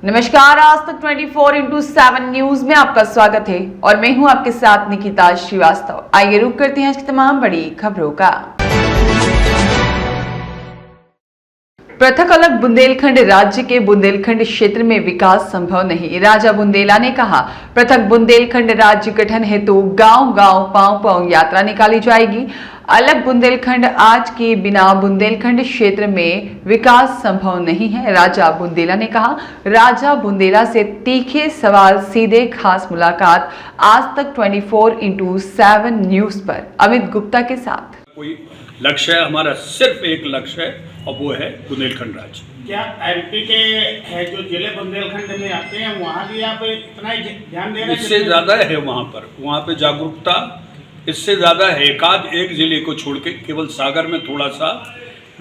नमस्कार, आज तक 24/7 न्यूज में आपका स्वागत है और मैं हूं आपके साथ निकिता श्रीवास्तव। आइए रुक करते हैं आज की तमाम बड़ी खबरों का। पृथक अलग बुंदेलखंड राज्य के बुंदेलखंड क्षेत्र में विकास संभव नहीं। राजा बुंदेला ने कहा, पृथक बुंदेलखंड राज्य गठन हेतु गांव गांव पांव पांव यात्रा निकाली जाएगी। अलग बुंदेलखंड आज के बिना बुंदेलखंड क्षेत्र में विकास संभव नहीं है। राजा बुंदेला ने कहा। राजा बुंदेला से तीखे सवाल सीधे खास मुलाकात आज तक 24/7 न्यूज पर अमित गुप्ता के साथ। कोई लक्ष्य है, हमारा सिर्फ एक लक्ष्य है और वो है बुंदेलखंड राज्य। क्या एमपी के है जो जिले बुंदेलखंड में आते हैं वहाँ भी आप इतना ही ध्यान दे रहे हैं? इससे ज़्यादा है वहाँ पे जागरूकता इससे ज़्यादा है। एक जिले को छोड़ के केवल सागर में थोड़ा सा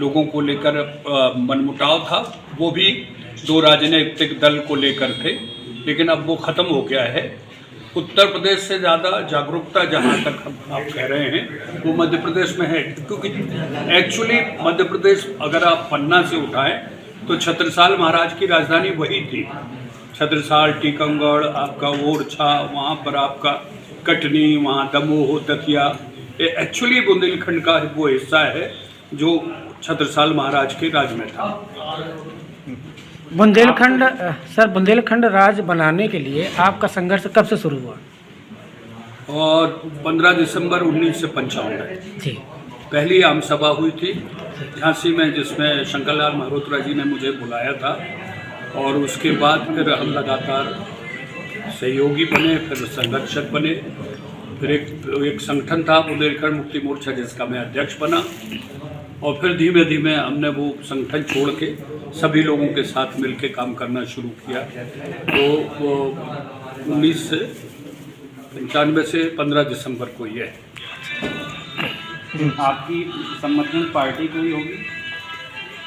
लोगों को लेकर मनमुटाव था, वो भी दो राजनीतिक दल को लेकर थे, लेकिन अब वो ख़त्म हो गया है। उत्तर प्रदेश से ज़्यादा जागरूकता जहाँ तक आप कह रहे हैं वो मध्य प्रदेश में है, क्योंकि एक्चुअली मध्य प्रदेश अगर आप पन्ना से उठाएं तो छत्रसाल महाराज की राजधानी वही थी। छत्रसाल, टीकमगढ़, आपका ओरछा, वहाँ पर आपका कटनी, वहाँ दमोह, दतिया, ये एक्चुअली बुंदेलखंड का वो हिस्सा है जो छत्रसाल महाराज के राज में था। बुंदेलखंड राज बनाने के लिए आपका संघर्ष कब से शुरू हुआ? और 15 दिसंबर 1955 जी, पहली आम सभा हुई थी झांसी में, जिसमें शंकरलाल मल्होत्रा जी ने मुझे बुलाया था। और उसके बाद फिर हम लगातार सहयोगी बने, फिर संरक्षक बने, फिर एक संगठन था बुंदेलखंड मुक्ति मोर्चा जिसका मैं अध्यक्ष बना, और फिर धीमे धीमे हमने वो संगठन छोड़ के सभी लोगों के साथ मिलकर काम करना शुरू किया। तो वो 1995 से 15 दिसंबर को ये है। आपकी संबंधित पार्टी कोई होगी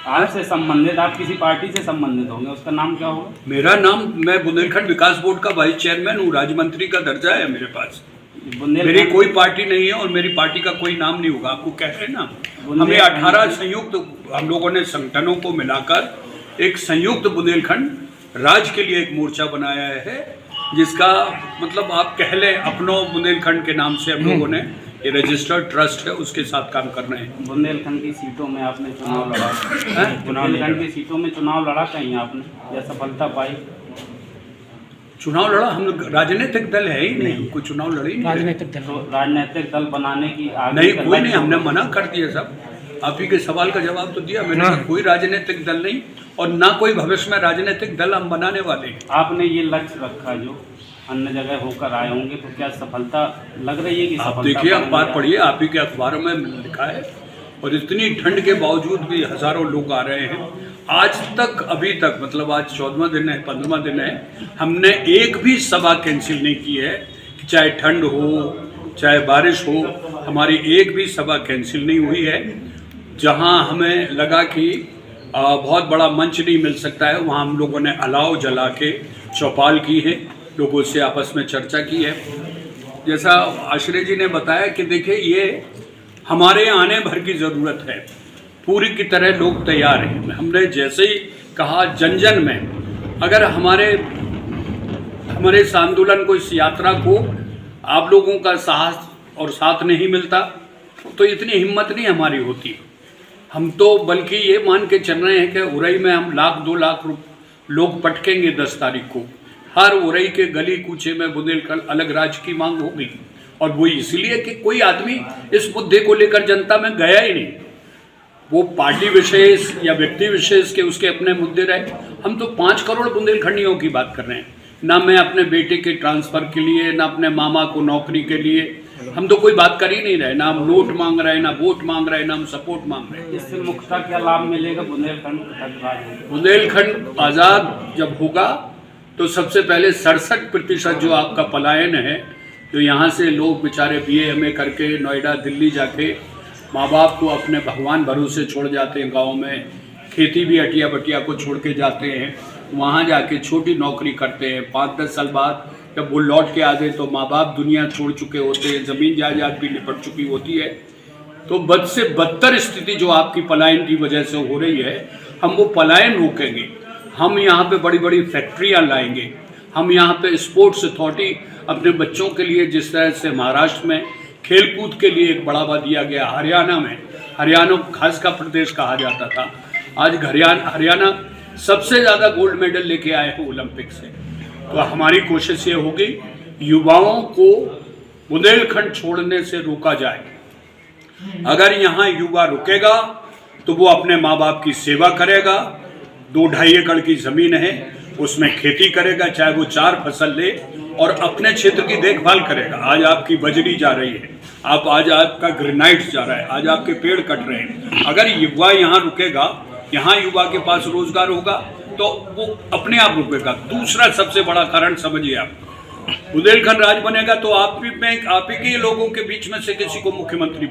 आपसे संबंधित? आप किसी पार्टी से संबंधित होंगे, उसका नाम क्या होगा? मेरा नाम, मैं बुंदेलखंड विकास बोर्ड का वाइस चेयरमैन हूँ, राज्य मंत्री का दर्जा है मेरे पास। मेरी कोई पार्टी नहीं है और मेरी पार्टी का कोई नाम नहीं होगा। आपको कह रहे हैं ना, हमें 18 संयुक्त हम लोगों ने संगठनों को मिलाकर एक संयुक्त बुंदेलखंड राज्य के लिए एक मोर्चा बनाया है, जिसका मतलब आप कह लें अपनों बुंदेलखंड के नाम से हम लोगों ने ये रजिस्टर्ड ट्रस्ट है, उसके साथ काम कर रहे हैं। बुंदेलखंड की सीटों में आपने चुनाव लड़ा, बुंदेलखंड की सीटों में चुनाव लड़ा कहीं आपने या सफलता पाई? चुनाव लड़ा, हम लोग राजनीतिक दल है ही नहीं, कोई चुनाव लड़ी नहीं। राजनीतिक दल, तो राजनीतिक दल बनाने की नहीं, कोई नहीं, हमने मना कर दिया सब। आप ही के सवाल का जवाब तो दिया मैंने, कोई राजनीतिक दल नहीं और ना कोई भविष्य में राजनीतिक दल हम बनाने वाले हैं। आप आपने ये लक्ष्य रखा जो अन्य जगह होकर आए होंगे, तो क्या सफलता लग रही है कि आप देखिए, अखबार पढ़िए, आप ही के अखबारों में लिखा है। और इतनी ठंड के बावजूद भी हज़ारों लोग आ रहे हैं। आज तक, अभी तक, मतलब आज 14वां दिन है, 15वां दिन है, हमने एक भी सभा कैंसिल नहीं की है। चाहे ठंड हो चाहे बारिश हो, हमारी एक भी सभा कैंसिल नहीं हुई है। जहां हमें लगा कि बहुत बड़ा मंच नहीं मिल सकता है, वहां हम लोगों ने अलाव जला के चौपाल की है, लोगों से आपस में चर्चा की है। जैसा आश्रय जी ने बताया कि देखिए, ये हमारे आने भर की ज़रूरत है, पूरी की तरह लोग तैयार हैं। हमने जैसे ही कहा, जन जन में अगर हमारे इस आंदोलन को, इस यात्रा को आप लोगों का साहस और साथ नहीं मिलता तो इतनी हिम्मत नहीं हमारी होती। हम तो बल्कि ये मान के चल रहे हैं कि उरई में हम 1-2 लाख लोग पटकेंगे 10 तारीख को। हर उरई के गली कूचे में बुंदेलखंड अलग राज्य की मांग होगी, और वो इसलिए कि कोई आदमी इस मुद्दे को लेकर जनता में गया ही नहीं। वो पार्टी विशेष या व्यक्ति विशेष के उसके अपने मुद्दे रहे। हम तो 5 करोड़ बुंदेलखंडियों की बात कर रहे हैं। ना मैं अपने बेटे के ट्रांसफ़र के लिए, ना अपने मामा को नौकरी के लिए, हम तो कोई बात कर ही नहीं रहे। ना हम नोट मांग रहे हैं, ना वोट मांग रहे हैं, ना हम सपोर्ट मांग रहे हैं। इससे मुख्यतः क्या लाभ मिलेगा बुंदेलखंड? बुंदेलखंड आज़ाद जब होगा तो सबसे पहले 67% जो आपका पलायन है, जो यहाँ से लोग बेचारे BA MA करके नोएडा, दिल्ली जाके माँ बाप को अपने भगवान भरोसे छोड़ जाते हैं, गाँव में खेती भी अटिया बटिया को छोड़ के जाते हैं, वहाँ जाके छोटी नौकरी करते हैं। 5-10 साल बाद जब वो लौट के आ जाए तो माँ बाप दुनिया छोड़ चुके होते हैं, ज़मीन जायदाद भी निपट चुकी होती है। तो बद से बदतर स्थिति जो आपकी पलायन की वजह से हो रही है, हम वो पलायन रोकेंगे। हम यहाँ पे बड़ी बड़ी फैक्ट्रियाँ लाएंगे। हम यहाँ पे स्पोर्ट्स अथॉरिटी अपने बच्चों के लिए, जिस तरह से महाराष्ट्र में खेलकूद के लिए एक बढ़ावा दिया गया, हरियाणा खास का प्रदेश कहा जाता था, आज हरियाणा सबसे ज़्यादा गोल्ड मेडल लेके आए हैं ओलंपिक से। तो हमारी कोशिश ये होगी युवाओं को बुंदेलखंड छोड़ने से रोका जाए। अगर यहाँ युवा रुकेगा तो वो अपने माँ बाप की सेवा करेगा, 2-2.5 एकड़ की ज़मीन है उसमें खेती करेगा, चाहे वो 4 फसल ले, और अपने क्षेत्र की देखभाल करेगा। आज आपकी बजरी जा रही है, आज आपका ग्रेनाइट जा रहा है, आज आपके पेड़ कट रहे हैं। अगर युवा यहाँ रुकेगा, यहाँ युवा के पास रोजगार होगा तो वो अपने आप रुकेगा। दूसरा सबसे बड़ा कारण समझिए आप, बुंदेलखंड राज्य बनेगा तो आप ही के लोगों के बीच में से किसी को मुख्यमंत्री